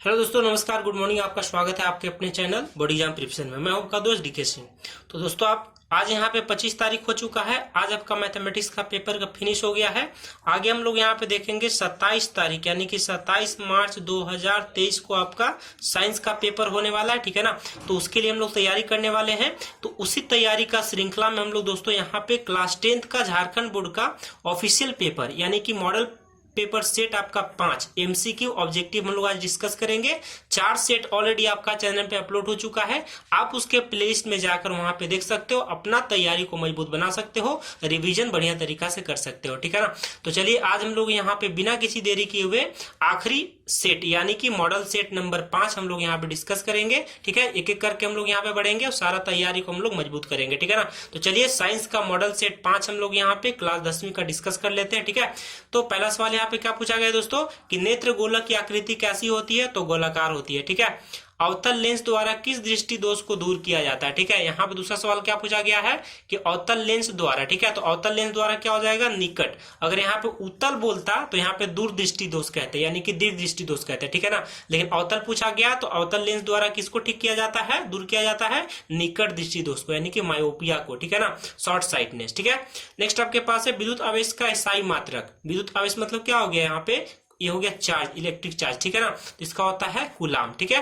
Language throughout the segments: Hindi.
हेलो दोस्तों, नमस्कार, गुड मॉर्निंग। आपका स्वागत है आपके अपने चैनल बॉडी जाम प्रिपरेशन में। मैं हूं आपका दोस्त डीके सिंह। तो दोस्तों, आप आज यहाँ पे 25 तारीख हो चुका है। आज आपका मैथमेटिक्स का पेपर का फिनिश हो गया है। आगे हम लोग यहाँ पे देखेंगे 27 तारीख यानी कि 27 मार्च 2023 को आपका साइंस का पेपर होने वाला है। ठीक है ना। तो उसके लिए हम लोग तैयारी करने वाले हैं। तो उसी तैयारी का श्रृंखला में हम लोग दोस्तों यहाँ पे क्लास 10th का झारखंड बोर्ड का ऑफिशियल पेपर यानी कि मॉडल पेपर सेट आपका 5 एमसीक्यू ऑब्जेक्टिव हम लोग आज डिस्कस करेंगे। 4 सेट ऑलरेडी आपका चैनल पे अपलोड हो चुका है। आप उसके प्लेलिस्ट में जाकर वहां पे देख सकते हो, अपना तैयारी को मजबूत बना सकते हो, रिवीजन बढ़िया तरीका से कर सकते हो। ठीक है ना। तो चलिए आज हम लोग यहाँ पे बिना किसी देरी किए हुए आखिरी सेट यानी कि मॉडल सेट नंबर 5 हम लोग यहाँ पे डिस्कस करेंगे। ठीक है, एक एक करके हम लोग यहाँ पे बढ़ेंगे और सारा तैयारी को हम लोग मजबूत करेंगे। ठीक है ना। तो चलिए साइंस का मॉडल सेट 5 हम लोग यहाँ पे क्लास 10वीं का डिस्कस कर लेते हैं। ठीक है। तो पहला सवाल यहाँ पे क्या पूछा गया दोस्तों कि नेत्र गोलक की आकृति कैसी होती है, तो गोलाकार होती है। ठीक है। अवतल लेंस द्वारा किस दृष्टि दोष को दूर किया जाता है। ठीक है। यहाँ पे दूसरा सवाल क्या पूछा गया है कि अवतल लेंस द्वारा। ठीक है। तो अवतल लेंस द्वारा क्या हो जाएगा, निकट। अगर यहाँ पे उत्तल बोलता तो यहाँ पे दूर दृष्टि दोष कहते हैं यानी कि दीर्घ दृष्टि दोष कहते हैं। ठीक है ना। लेकिन अवतल पूछा गया तो अवतल लेंस द्वारा किसको ठीक किया जाता है, दूर किया जाता है निकट दृष्टि दोष को यानी कि मायोपिया को। ठीक है ना, शॉर्ट साइटनेस। ठीक है। नेक्स्ट आपके पास है विद्युत आवेश का एसआई मात्रक। विद्युत आवेश मतलब क्या हो गया यहाँ पे, ये हो गया चार्ज, इलेक्ट्रिक चार्ज। ठीक है ना। तो इसका होता है कूलाम। ठीक है।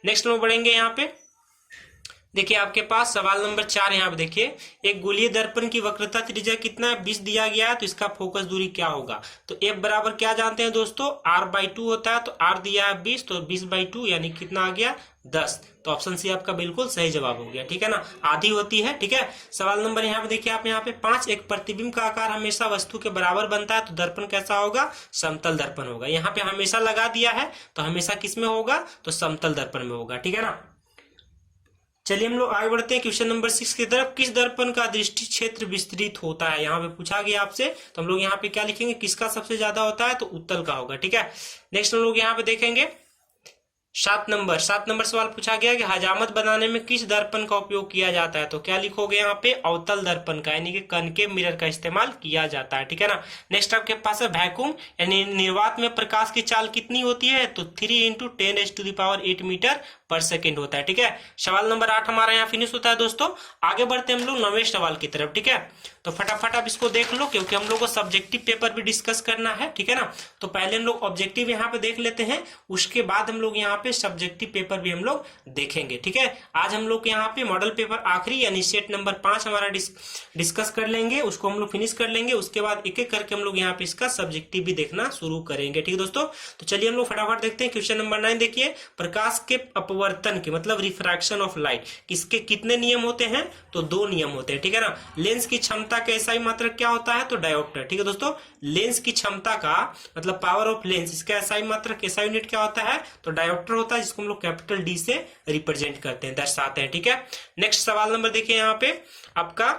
नेक्स्ट में बढ़ेंगे यहाँ पे। देखिए आपके पास सवाल नंबर 4 यहाँ पे देखिए, एक गोलीय दर्पण की वक्रता त्रिज्या कितना है, 20 दिया गया है। तो इसका फोकस दूरी क्या होगा, तो एफ बराबर क्या जानते हैं दोस्तों, r/2 होता है। तो r दिया है 20, तो 20/2 यानी कितना आ गया 10। तो ऑप्शन सी आपका बिल्कुल सही जवाब हो गया। ठीक है ना, आधी होती है। ठीक है। सवाल नंबर यहाँ पे देखिए आप यहाँ पे 5, एक प्रतिबिंब का आकार हमेशा वस्तु के बराबर बनता है। तो दर्पण कैसा होगा, समतल दर्पण होगा। यहाँ पे हमेशा लगा दिया है तो हमेशा किस में होगा, तो समतल दर्पण में होगा। ठीक है ना। चलिए हम लोग आगे बढ़ते हैं क्वेश्चन नंबर 6 की तरफ। किस दर्पण का दृष्टि क्षेत्र विस्तृत होता है, यहाँ पे पूछा गया आपसे। तो हम लोग यहाँ पे क्या लिखेंगे, किसका सबसे ज्यादा होता है, तो उत्तल का होगा। ठीक है। नेक्स्ट हम लोग यहाँ पे देखेंगे 7 नंबर सवाल पूछा गया कि हजामत बनाने में किस दर्पण का उपयोग किया जाता है। तो क्या लिखोगे यहाँ पे, अवतल दर्पण का यानी कि कनकेव मिरर का इस्तेमाल किया जाता है। ठीक है ना। नेक्स्ट आपके पास है वैक्यूम यानी निर्वात में प्रकाश की चाल कितनी होती है, तो 3 × 10⁸ मीटर पर सेकेंड होता है। ठीक है। सवाल नंबर 8 हमारा यहाँ फिनिश होता है दोस्तों। आगे बढ़ते हैं हम लोग 9वें सवाल की तरफ। ठीक है। तो फटाफट आप इसको देख लो क्योंकि हम लोग को सब्जेक्टिव पेपर भी डिस्कस करना है। ठीक है ना। तो पहले हम लोग ऑब्जेक्टिव यहाँ पे देख लेते हैं, उसके बाद हम लोग यहाँ पे सब्जेक्टिव पेपर भी हम लोग देखेंगे। ठीक है। आज हम लोग यहाँ पे मॉडल पेपर आखिरी यानी सेट नंबर 5 हमारा डिस्कस कर लेंगे, उसको हम लोग फिनिश कर लेंगे। उसके बाद एक एक करके हम लोग यहाँ पे इसका सब्जेक्टिव भी देखना शुरू करेंगे। ठीक है दोस्तों। तो चलिए हम लोग फटाफट देखते हैं क्वेश्चन नंबर 9। देखिए, प्रकाश के अपवर्तन के मतलब रिफ्रैक्शन ऑफ लाइट किसके कितने नियम होते हैं, तो 2 नियम होते हैं। ठीक है ना। लेंस की क्षमता का एसआई मात्रक क्या होता है, तो डायोप्टर। ठीक है दोस्तों। लेंस की क्षमता का मतलब पावर ऑफ लेंस, इसका एसआई मात्रक, एसआई यूनिट क्या होता है, तो डायोप्टर होता है, जिसको हम लोग कैपिटल डी से रिप्रेजेंट करते हैं, दर्शाते हैं। ठीक है। नेक्स्ट सवाल नंबर देखिए यहाँ पे आपका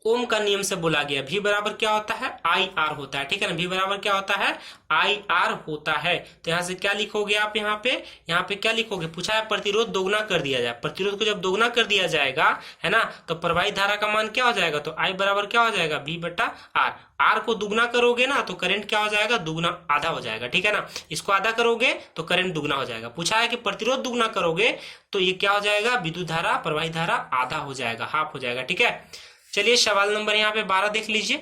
ओम का नियम से बोला गया, V बराबर क्या होता है, IR होता है। ठीक है ना। V बराबर क्या होता है, IR होता है। तो यहाँ से क्या लिखोगे आप, यहाँ पे क्या लिखोगे, पूछा है प्रतिरोध दोगुना कर दिया जाए। प्रतिरोध को जब दोगुना कर दिया जाएगा है ना, तो प्रवाहित धारा का मान क्या हो जाएगा, तो I बराबर क्या हो जाएगा, V/R। R को दुगना करोगे ना तो करंट क्या हो जाएगा, दुगना आधा हो जाएगा। ठीक है ना। इसको आधा करोगे तो करंट दुगना हो जाएगा। पूछा है कि प्रतिरोध दुगना करोगे तो ये क्या हो जाएगा, विद्युत धारा, प्रवाहित धारा आधा हो जाएगा, हाफ हो जाएगा। ठीक है। चलिए सवाल नंबर यहाँ पे 12 देख लीजिए।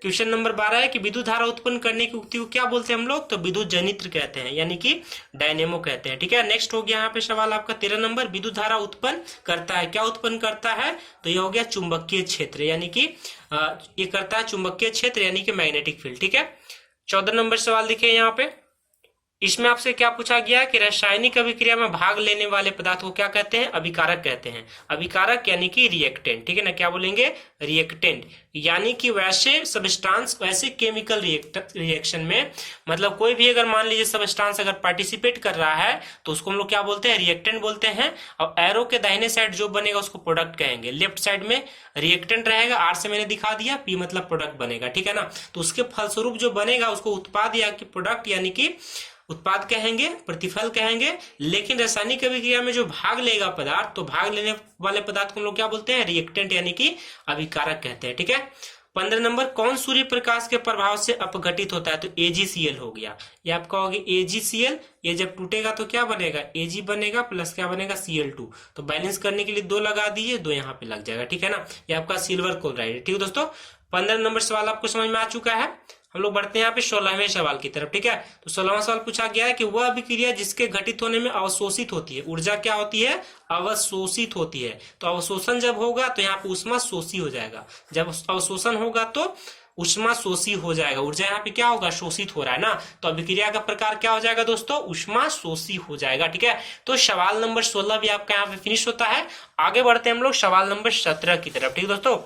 क्वेश्चन नंबर 12 है कि विद्युत धारा उत्पन्न करने की युक्ति को क्या बोलते हैं हम लोग, तो विद्युत जनित्र कहते हैं यानी कि डायनेमो कहते हैं। ठीक है। नेक्स्ट हो गया यहाँ पे सवाल आपका 13 नंबर, विद्युत धारा उत्पन्न करता है, क्या उत्पन्न करता है, तो ये हो गया चुंबकीय क्षेत्र यानी कि ये करता है चुंबकीय क्षेत्र यानी कि मैग्नेटिक फील्ड। ठीक है। 14 नंबर सवाल देखिए यहाँ पे, इसमें आपसे क्या पूछा गया कि रासायनिक अभिक्रिया में भाग लेने वाले पदार्थ को क्या कहते हैं, अभिकारक कहते हैं। अभिकारक यानी कि रिएक्टेंट। ठीक है ना, क्या बोलेंगे, रिएक्टेंट। यानी कि वैसे सब्सटेंस, वैसे केमिकल रिएक्शन में मतलब कोई भी अगर मान लीजिए सब्सटेंस अगर पार्टिसिपेट कर रहा है तो उसको हम लोग क्या बोलते हैं, रिएक्टेंट बोलते हैं। और एरो के दाहिने साइड जो बनेगा उसको प्रोडक्ट कहेंगे। लेफ्ट साइड में रिएक्टेंट रहेगा, आर से मैंने दिखा दिया, पी मतलब प्रोडक्ट बनेगा। ठीक है ना। तो उसके फलस्वरूप जो बनेगा उसको उत्पाद या कि प्रोडक्ट यानी कि उत्पाद कहेंगे, प्रतिफल कहेंगे। लेकिन रासायनिक अभिक्रिया में जो भाग लेगा पदार्थ, तो भाग लेने वाले पदार्थ को हम लोग क्या बोलते हैं, रिएक्टेंट यानी कि अभिकारक कहते हैं। ठीक है। 15 नंबर, कौन सूर्य प्रकाश के प्रभाव से अपघटित होता है? तो AgCl हो गया। ये आपका हो गया AgCl। ये जब टूटेगा तो क्या बनेगा? Ag बनेगा प्लस क्या बनेगा? Cl2। तो बैलेंस करने के लिए 2 लगा दीजिए, 2 यहाँ पे लग जाएगा, ठीक है ना। ये आपका सिल्वर क्लोराइड है। ठीक है दोस्तों, 15 नंबर सवाल आपको समझ में आ चुका है। हम लोग बढ़ते हैं यहाँ पे 16वें सवाल की तरफ, ठीक है। तो 16वां सवाल पूछा गया है कि वह अभिक्रिया जिसके घटित होने में अवशोषित होती है, ऊर्जा क्या होती है? अवशोषित होती है। तो अवशोषण जब होगा तो यहाँ पे ऊष्मा शोषी हो जाएगा। जब अवशोषण होगा तो ऊष्मा शोषी हो जाएगा। ऊर्जा यहाँ पे क्या होगा? शोषित हो रहा है ना। तो अभिक्रिया का प्रकार क्या हो जाएगा दोस्तों? ऊष्मा शोषी हो जाएगा, ठीक है। तो सवाल नंबर 16 भी आपका यहाँ पे फिनिश होता है। आगे बढ़ते हैं हम लोग सवाल नंबर 17 की तरफ, ठीक है दोस्तों।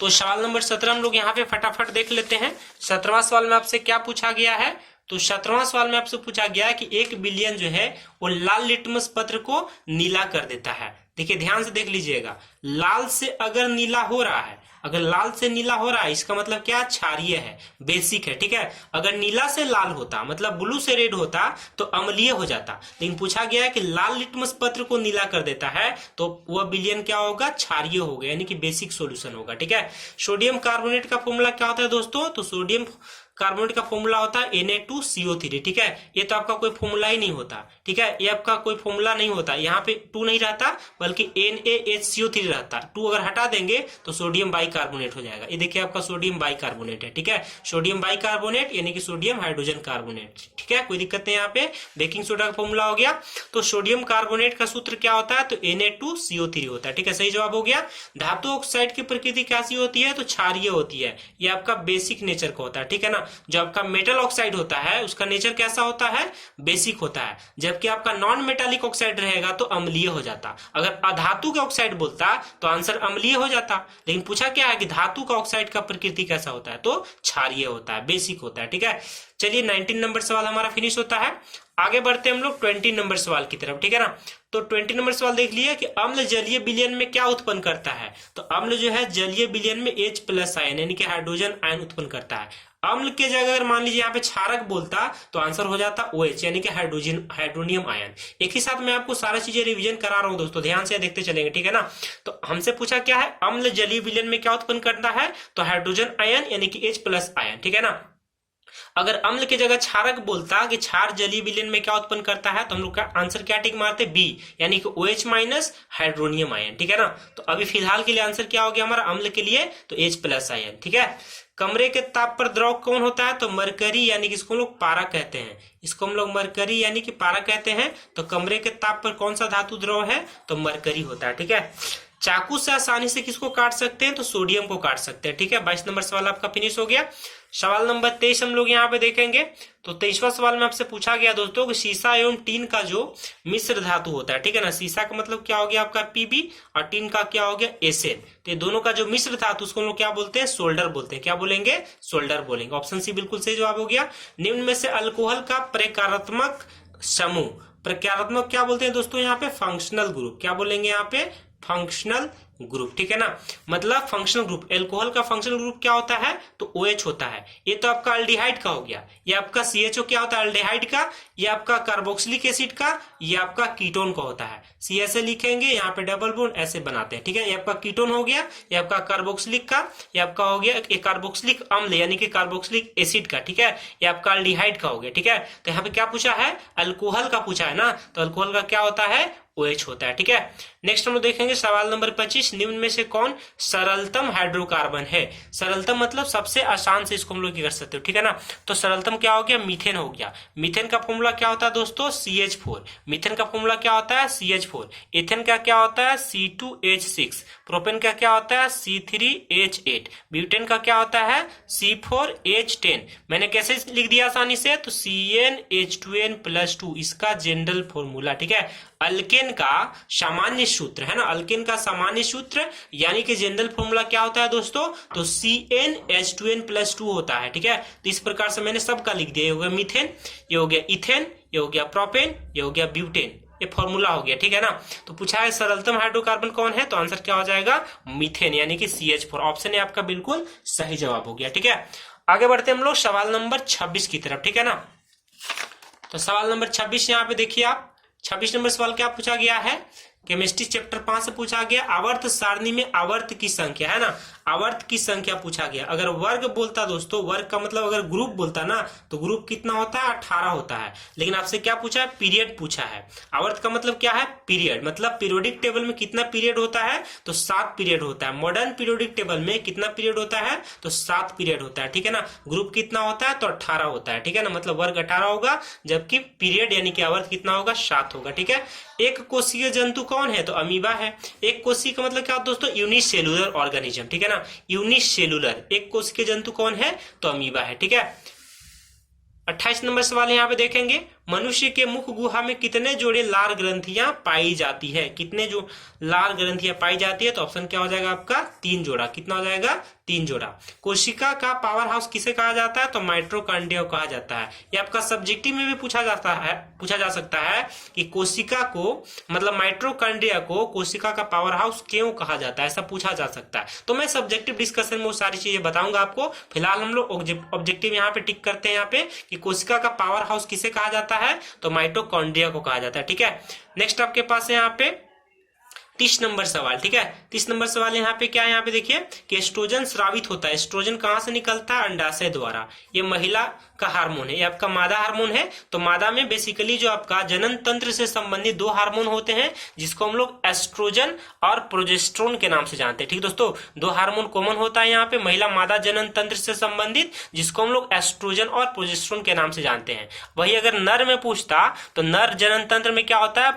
तो सवाल नंबर 17 हम लोग यहाँ पे फटाफट देख लेते हैं। 17वां सवाल में आपसे क्या पूछा गया है? तो 17वां सवाल में आपसे पूछा गया है कि 1 बिलियन जो है वो लाल लिटमस पत्र को नीला कर देता है। देखिए ध्यान से देख लीजिएगा, लाल से अगर नीला हो रहा है, अगर लाल से नीला हो रहा है इसका मतलब क्या? क्षारीय है, बेसिक है, ठीक है। अगर नीला से लाल होता मतलब ब्लू से रेड होता तो अम्लीय हो जाता। लेकिन पूछा गया है कि लाल लिटमस पत्र को नीला कर देता है तो वह विलयन क्या होगा? क्षारीय होगा, यानी कि बेसिक सॉल्यूशन होगा, ठीक है। सोडियम कार्बोनेट का फॉर्मूला क्या होता है दोस्तों? तो सोडियम कार्बोनेट का फॉर्मूला होता है Na2CO3, ठीक है। ये तो आपका कोई फॉर्मूला ही नहीं होता, ठीक है। ये आपका कोई फॉर्मूला नहीं होता, यहाँ पे 2 नहीं रहता बल्कि NaHCO3 रहता। 2 अगर हटा देंगे तो सोडियम बाइकार्बोनेट हो जाएगा। ये देखिए आपका सोडियम बाइकार्बोनेट है, ठीक है। सोडियम बाइकार्बोनेट यानी कि सोडियम हाइड्रोजन कार्बोनेट, ठीक है, कोई दिक्कत नहीं। यहाँ पे बेकिंग सोडा का फॉर्मूला हो गया। तो सोडियम कार्बोनेट का सूत्र क्या होता है? तो Na2CO3 होता है, ठीक है, सही जवाब हो गया। धातु ऑक्साइड की प्रकृति कैसी होती है? तो क्षारीय होती है। ये आपका बेसिक नेचर का होता है, ठीक है ना। जो आपका मेटल ऑक्साइड होता है उसका नेचर कैसा होता है? बेसिक होता है। जबकि आपका नॉन मेटालिक ऑक्साइड रहेगा तो अम्लीय हो जाता। अगर अधातु के ऑक्साइड बोलता तो आंसर अम्लीय हो जाता। लेकिन पूछा क्या है कि धातु का ऑक्साइड का प्रकृति कैसा होता है? तो क्षारीय होता है, बेसिक होता है, ठीक है। चलिए 19 नंबर सवाल हमारा फिनिश होता है। आगे बढ़ते हैं हम लोग 20 नंबर सवाल की तरफ, ठीक है ना। तो 20 नंबर सवाल देख लिया कि अम्ल जलीय विलयन में क्या उत्पन्न करता है? तो अम्ल जो है जलीय विलयन में H+ आयन यानी कि हाइड्रोजन आयन उत्पन्न करता है। अम्ल के जगह अगर मान लीजिए यहाँ पे क्षारक बोलता तो आंसर हो जाता OH यानी कि हाइड्रोनियम आयन। एक ही साथ मैं आपको सारा चीजें रिवीजन करा रहा हूं दोस्तों, ध्यान से देखते चलेंगे, ठीक है ना। तो हमसे पूछा क्या है? अम्ल जलीय विलयन में क्या उत्पन्न करता है? तो हाइड्रोजन आयन यानी कि H+ आयन, ठीक है ना। अगर अम्ल की जगह क्षारक बोलता कि क्षार जलीय विलयन में क्या उत्पन्न करता है तो हम लोग का आंसर क्या टिक मारते? बी यानी कि OH- हाइड्रोनियम आयन, ठीक है ना। तो अभी फिलहाल के लिए आंसर क्या हो गया हमारा अम्ल के लिए? तो H+ आयन, ठीक है। कमरे के ताप पर द्रव कौन होता है? तो मरकरी यानी कि इसको हम लोग पारा कहते हैं। इसको हम लोग मरकरी यानी कि पारा कहते हैं। तो कमरे के ताप पर कौन सा धातु द्रव है? तो मरकरी होता है, ठीक है। चाकू से आसानी से किसको काट सकते हैं? तो सोडियम को काट सकते हैं, ठीक है। 22 नंबर सवाल आपका फिनिश हो गया। सवाल नंबर 23 हम लोग यहाँ पे देखेंगे। तो 23वां सवाल में आपसे पूछा गया दोस्तों कि सीसा एवं टीन का जो मिश्र धातु होता है, ठीक है ना। सीसा का मतलब क्या हो गया आपका Pb और टीन का क्या हो गया Sn। तो ये दोनों का जो मिश्र धातु उसको हम लोग क्या बोलते हैं? सोल्डर बोलते हैं। क्या बोलेंगे? सोल्डर बोलेंगे। ऑप्शन सी बिल्कुल सही जवाब हो गया। निम्न में से अल्कोहल का प्रकारात्मक समूह, प्रकारात्मक क्या बोलते हैं दोस्तों? यहाँ पे फंक्शनल ग्रुप, क्या बोलेंगे यहाँ पे? फंक्शनल ग्रुप, ठीक है ना। मतलब फंक्शनल ग्रुप, एल्कोहल का फंक्शनल ग्रुप क्या होता है? तो OH होता है। ये तो आपका अल्डिहाइड का हो गया। ये आपका CHO क्या होता है? अल्डिहाइड का। ये आपका कार्बोक्सिलिक एसिड का। ये आपका कीटोन का होता है। सी ऐसे लिखेंगे, यहाँ पे डबल बॉन्ड ऐसे बनाते हैं, ठीक है। ये आपका कीटोन हो गया, ये आपका कार्बोक्सिलिक का, ये आपका हो गया एक कार्बोक्सिलिक अम्ल यानी कि कार्बोक्सिलिक एसिड का, ठीक है। ये आपका अल्डिहाइड का हो गया, ठीक है। तो यहाँ पे क्या पूछा है? अल्कोहल का पूछा है ना। तो अल्कोहल का क्या होता है? OH होता है, ठीक है। नेक्स्ट हम लोग देखेंगे सवाल नंबर 25। निम्न में से कौन सरलतम हाइड्रोकार्बन है? सरलतम मतलब सबसे आसान से इसको हम लोग कर सकते हो, ठीक है ना। तो सरलतम क्या हो गया? मीथेन हो गया। मीथेन का फॉर्मूला क्या होता है दोस्तों? CH4। मीथेन का फॉर्मूला क्या होता है? CH4। इथेन का क्या होता है? C2H6। प्रोपेन का क्या होता है? C3H8। ब्यूटेन का क्या होता है? C4H10। मैंने कैसे लिख दिया आसानी से? तो CnH2n+2 इसका जनरल फॉर्मूला, ठीक है। अल्केन का सामान्य सूत्र है ना, अल्केन का सामान्य सूत्र यानी कि जनरल फॉर्मूला क्या होता है दोस्तों? तो CnH2n+2 होता है, ठीक है। तो इस प्रकार से मैंने सबका लिख दिया। ये हो गया मीथेन, ये हो गया इथेन, ये हो गया प्रोपेन, ये हो गया ब्यूटेन। ये फॉर्मूला हो गया, ठीक है ना। तो पूछा है सरलतम हाइड्रोकार्बन कौन है? तो आंसर क्या हो जाएगा? मीथेन यानी कि CH4। ऑप्शन ए आपका बिल्कुल सही जवाब हो गया, ठीक है। आगे बढ़ते हम लोग सवाल नंबर 26 की तरफ, ठीक है ना। तो सवाल नंबर 26 यहाँ पे देखिए आप, 26 नंबर सवाल क्या पूछा गया है केमिस्ट्री चैप्टर 5 से पूछा गया। आवर्त सारणी में आवर्त की संख्या है ना, आवर्त की संख्या पूछा गया। अगर वर्ग बोलता दोस्तों, वर्ग का मतलब अगर ग्रुप बोलता ना तो ग्रुप कितना होता है, 18 होता है। लेकिन आपसे क्या पूछा है, पीरियड पूछा है। आवर्त का मतलब क्या है, पीरियड, मतलब पीरियोडिक टेबल में कितना पीरियड होता है, तो 7 पीरियड होता है। मॉडर्न पीरियोडिक टेबल में कितना पीरियड होता है, तो 7 पीरियड होता है, ठीक है ना। ग्रुप कितना होता है, तो 18 होता है, ठीक है ना। मतलब वर्ग 18 होगा, जबकि पीरियड यानी कि आवर्त कितना होगा, 7 होगा, ठीक है। एक कोशिकीय जंतु कौन है, तो अमीबा है। एक कोशिकीय का मतलब क्या दोस्तों, यूनिसेलुलर ऑर्गेनिज्म, ठीक है ना, यूनिसेलुलर। एक कोशिकीय जंतु कौन है, तो अमीबा है, ठीक है। 28 नंबर सवाल यहाँ पे देखेंगे, मनुष्य के मुख गुहा में कितने जोड़े लार ग्रंथियां पाई जाती है, कितने जो लार ग्रंथियां पाई जाती है, तो ऑप्शन क्या हो जाएगा आपका, 3 जोड़ा। कितना हो जाएगा, 3 जोड़ा। कोशिका का पावर हाउस किसे कहा जाता है, तो माइटोकॉन्ड्रिया कहा जाता है। ये आपका सब्जेक्टिव में भी पूछा जा सकता है कि कोशिका को, मतलब माइटोकॉन्ड्रिया को कोशिका का पावर हाउस क्यों कहा जाता है, ऐसा पूछा जा सकता है। तो मैं सब्जेक्टिव डिस्कशन में वो सारी चीजें बताऊंगा आपको। फिलहाल हम लोग ऑब्जेक्टिव यहाँ पे टिक करते हैं, यहाँ पे कि कोशिका का पावर हाउस किसे कहा जाता है, तो माइटोकॉन्ड्रिया को कहा जाता है, ठीक है। नेक्स्ट आपके पास है यहाँ पे 30 नंबर सवाल, ठीक है। 30 नंबर सवाल यहाँ पे क्या है, यहाँ पे देखिए कि एस्ट्रोजन स्रावित होता है। एस्ट्रोजन कहाँ से निकलता है, अंडाशय द्वारा। ये महिला का हार्मोन है, ये आपका मादा हार्मोन है। तो मादा में बेसिकली जो आपका जनन तंत्र से संबंधित 2 हार्मोन होते हैं, जिसको हम लोग एस्ट्रोजन और प्रोजेस्टेरोन के नाम से जानते हैं, ठीक दोस्तों। 2 हार्मोन कॉमन होता है यहाँ पे महिला मादा जनन तंत्र से संबंधित, जिसको हम लोग एस्ट्रोजन और प्रोजेस्टेरोन के नाम से जानते हैं। वही अगर नर में पूछता तो नर जनन तंत्र में क्या होता है,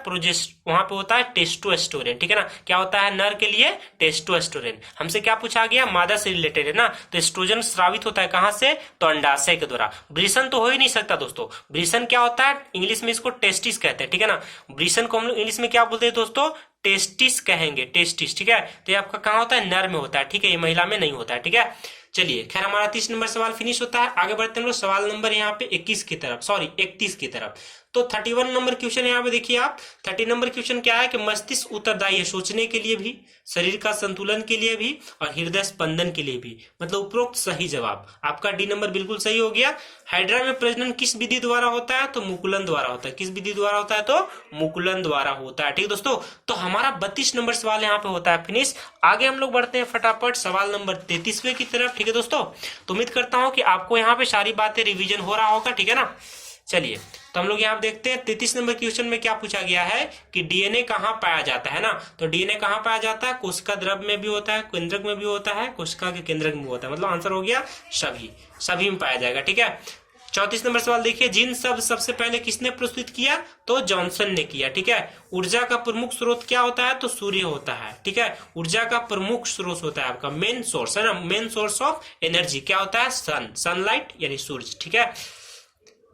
वहां पे होता है टेस्टोस्टेरोन, ठीक है ना। क्या होता है नर के लिए, टेस्टोस्टेरोन। हमसे क्या पूछा गया, मादा से रिलेटेड है ना। तो एस्ट्रोजन स्रावित होता है कहां से, तो अंडाशय के द्वारा। वृषण तो हो ही नहीं सकता दोस्तों। वृषण क्या होता है, इंग्लिश में इसको टेस्टिस कहते हैं, ठीक है ना। वृषण को हम लोग इंग्लिश में क्या बोलते हैं दोस्तों, टेस्टिस कहेंगे, टेस्टिस, ठीक है। तो ये आपका कहां होता है, नर में होता है, ठीक है, ये महिला में नहीं होता है, ठीक है। चलिए खैर, हमारा 30 नंबर सवाल फिनिश होता है। आगे बढ़ते हैं हम लोग सवाल नंबर यहाँ पे 21 की तरफ, सॉरी 31 की तरफ। तो 31 नंबर क्वेश्चन यहाँ पे देखिए आप। 30 नंबर क्वेश्चन क्या है कि मस्तिष्क उत्तरदायी है सोचने के लिए भी, शरीर का संतुलन के लिए भी, और हृदय स्पंदन के लिए भी। मतलब उपरोक्त सही जवाब आपका डी नंबर बिल्कुल सही हो गया। हाइड्रा में प्रजनन किस विधि द्वारा होता है, तो मुकुलन द्वारा होता है। किस विधि द्वारा होता है, तो मुकुलन द्वारा होता है, ठीक है दोस्तों। तो हमारा 32 नंबर सवाल यहाँ पे होता है फिनिश। आगे हम लोग बढ़ते हैं फटाफट सवाल नंबर 33वें की तरफ, ठीक है दोस्तों। तो उम्मीद करता हूं कि आपको यहाँ पे सारी बातें रिवीजन हो रहा होगा, ठीक है ना। चलिए तो हम लोग यहाँ देखते हैं 33 नंबर क्वेश्चन में क्या पूछा गया है कि डीएनए कहाँ पाया जाता है ना। तो डीएनए कहाँ पाया जाता है, कोशिका द्रव में भी होता है, केंद्रक में भी होता है, कोशिका के केंद्रक में होता है। मतलब आंसर हो गया सभी में पाया जाएगा, ठीक है। 34 नंबर सवाल देखिए, जिन शब्द सबसे पहले किसने प्रस्तुत किया, तो जॉनसन ने किया, ठीक है। ऊर्जा का प्रमुख स्रोत क्या होता है, तो सूर्य होता है, ठीक है। ऊर्जा का प्रमुख स्रोत होता है आपका मेन सोर्स है ना, मेन सोर्स ऑफ एनर्जी क्या होता है, सनलाइट यानी सूर्य, ठीक है।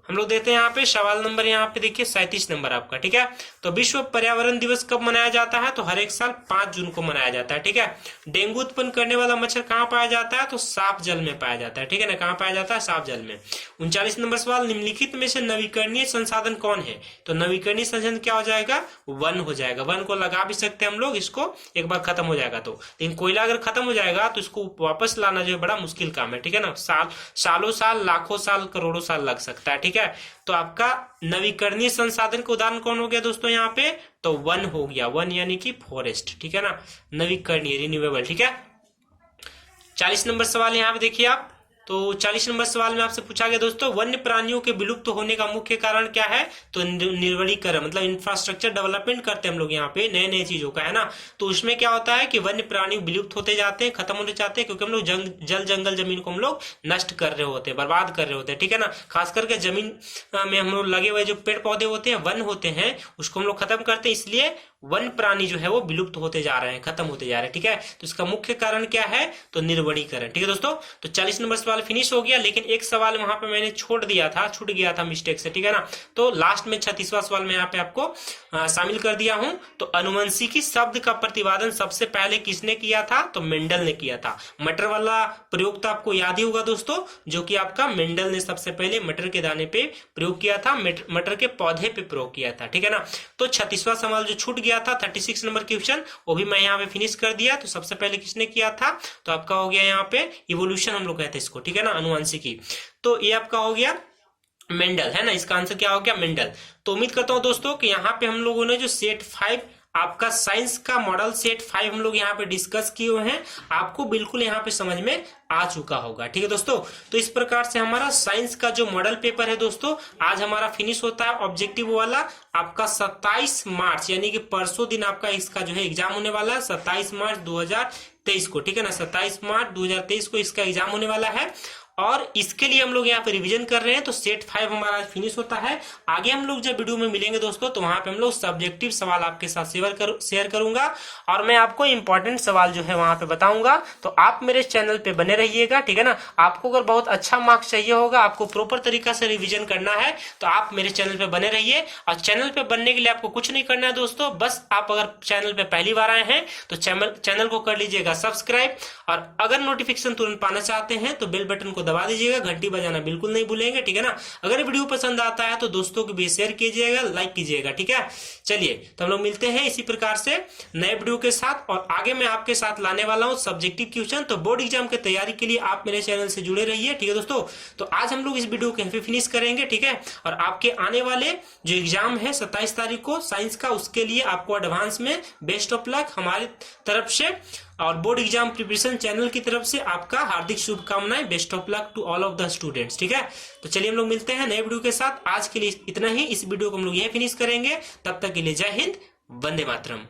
हम लोग देते हैं यहाँ पे सवाल नंबर, यहाँ पे देखिए 37 नंबर आपका, ठीक है। तो विश्व पर्यावरण दिवस कब मनाया जाता है, तो हर एक साल 5 जून को मनाया जाता है, ठीक है। डेंगू उत्पन्न करने वाला मच्छर कहाँ पाया जाता है, तो साफ जल में पाया जाता है, ठीक है ना। कहाँ पाया जाता है, साफ जल में। 39 नंबर सवाल, निम्नलिखित में से नवीकरणीय संसाधन कौन है, तो नवीकरणीय संसाधन क्या हो जाएगा, वन हो जाएगा। वन को लगा भी सकते हैं हम लोग, इसको एक बार खत्म हो जाएगा तो। लेकिन कोयला अगर खत्म हो जाएगा तो इसको वापस लाना जो है बड़ा मुश्किल काम है, ठीक है ना। सालों साल, लाखों साल, करोड़ों साल लग सकता है, ठीक है। तो आपका नवीकरणीय संसाधन का उदाहरण कौन हो गया दोस्तों यहाँ पे, तो वन हो गया, वन यानी कि फॉरेस्ट, ठीक है ना, नवीकरणीय रिन्यूएबल, ठीक है। 40 नंबर सवाल यहाँ पे देखिए आप। तो 40 नंबर सवाल में आपसे पूछा गया दोस्तों, वन्य प्राणियों के विलुप्त होने का मुख्य कारण क्या है, तो निर्वलीकरण, मतलब इंफ्रास्ट्रक्चर डेवलपमेंट करते हैं हम लोग यहाँ पे नए नए चीजों का, है ना। तो उसमें क्या होता है कि वन्य प्राणी विलुप्त होते जाते हैं, खत्म होने जाते हैं, क्योंकि हम लोग जल जंगल जमीन को हम लोग नष्ट कर रहे होते हैं, बर्बाद कर रहे होते हैं, ठीक है ना। खास करके जमीन में हम लोग लगे हुए जो पेड़ पौधे होते हैं, वन होते हैं, उसको हम लोग खत्म करते हैं, इसलिए वन प्राणी जो है वो विलुप्त होते जा रहे हैं, खत्म होते जा रहे हैं, ठीक है। तो इसका मुख्य कारण क्या है, तो निर्वनीकरण, ठीक है दोस्तों। तो 40 नंबर सवाल फिनिश हो गया, लेकिन एक सवाल वहां पे मैंने छूट गया था मिस्टेक से, ठीक है ना। तो लास्ट में 36वां सवाल में यहाँ पे आपको शामिल कर दिया हूं। तो अनुवंशिकी शब्द का प्रतिपादन सबसे पहले किसने किया था, तो मेंडल ने किया था। मटर वाला प्रयोग तो आपको याद ही होगा दोस्तों, जो कि आपका मेंडल ने सबसे पहले मटर के दाने पे प्रयोग किया था, मटर के पौधे पे प्रयोग किया था, ठीक है ना। तो 36वां सवाल जो छूट गया था 36 नंबर क्वेश्चन, वो भी मैं यहाँ पे फिनिश कर दिया। तो सबसे पहले किसने किया था, तो आपका हो गया यहाँ पे इवोल्यूशन हम लोग कहते हैं इसको, ठीक है ना, अनुवांशिकी। तो ये आपका हो गया मेंडल, है ना। इसका आंसर क्या हो गया, मेंडल। तो उम्मीद करता हूं दोस्तों कि यहाँ पे हम लोगों ने जो सेट 5 आपका साइंस का मॉडल सेट 5 हम लोग यहाँ पे डिस्कस किए हुए हैं, आपको बिल्कुल यहाँ पे समझ में आ चुका होगा। ठीक है दोस्तों, तो इस प्रकार से हमारा साइंस का जो मॉडल पेपर है दोस्तों आज हमारा फिनिश होता है। ऑब्जेक्टिव वाला आपका 27 मार्च यानी कि परसों दिन आपका इसका जो है एग्जाम होने वाला है, 27 मार्च 2023 को। ठीक है ना, 27 मार्च 2023 को इसका एग्जाम होने वाला है और इसके लिए हम लोग यहाँ पे रिवीजन कर रहे हैं। तो सेट 5 हमारा फिनिश होता है। आगे हम लोग जब वीडियो में मिलेंगे दोस्तों तो वहां पे हम लोग सब्जेक्टिव सवाल आपके साथ शेयर करूंगा और मैं आपको इंपॉर्टेंट सवाल जो है वहां पे बताऊंगा। तो आप मेरे चैनल पे बने रहिएगा। ठीक है ना, आपको अगर बहुत अच्छा मार्क्स चाहिए होगा, आपको प्रॉपर तरीका से रिविजन करना है तो आप मेरे चैनल पे बने रहिए। और चैनल पे बनने के लिए आपको कुछ नहीं करना है दोस्तों, बस आप अगर चैनल पे पहली बार आए हैं तो चैनल को कर लीजिएगा सब्सक्राइब और अगर नोटिफिकेशन तुरंत पाना चाहते हैं तो बेल बटन को दबा दीजिएगा, घंटी बजाना बिल्कुल नहीं भूलेंगे। ठीक है ना, अगर वीडियो पसंद आता है तो दोस्तों को भी शेयर कीजिएगा, लाइक कीजिएगा। ठीक है, चलिए तो हम लोग मिलते हैं इसी प्रकार से नए वीडियो के साथ। और आगे मैं आपके साथ लाने वाला हूं सब्जेक्टिव क्वेश्चन, तो बोर्ड एग्जाम की तैयारी के लिए आप मेरे चैनल से जुड़े रहिए। ठीक है दोस्तों, तो आज हम लोग इस वीडियो को यहीं पे फिनिश करेंगे। ठीक है, और आपके आने वाले जो एग्जाम है 27 तारीख को साइंस का, उसके लिए आपको एडवांस में बेस्ट ऑफ लक हमारी तरफ से और बोर्ड एग्जाम प्रिपरेशन चैनल की तरफ से आपका हार्दिक शुभकामनाएं। Best of luck to all of the students. ठीक है, तो चलिए हम लोग मिलते हैं नए वीडियो के साथ। आज के लिए इतना ही, इस वीडियो को हम लोग यही फिनिश करेंगे। तब तक के लिए जय हिंद, वंदे मातरम।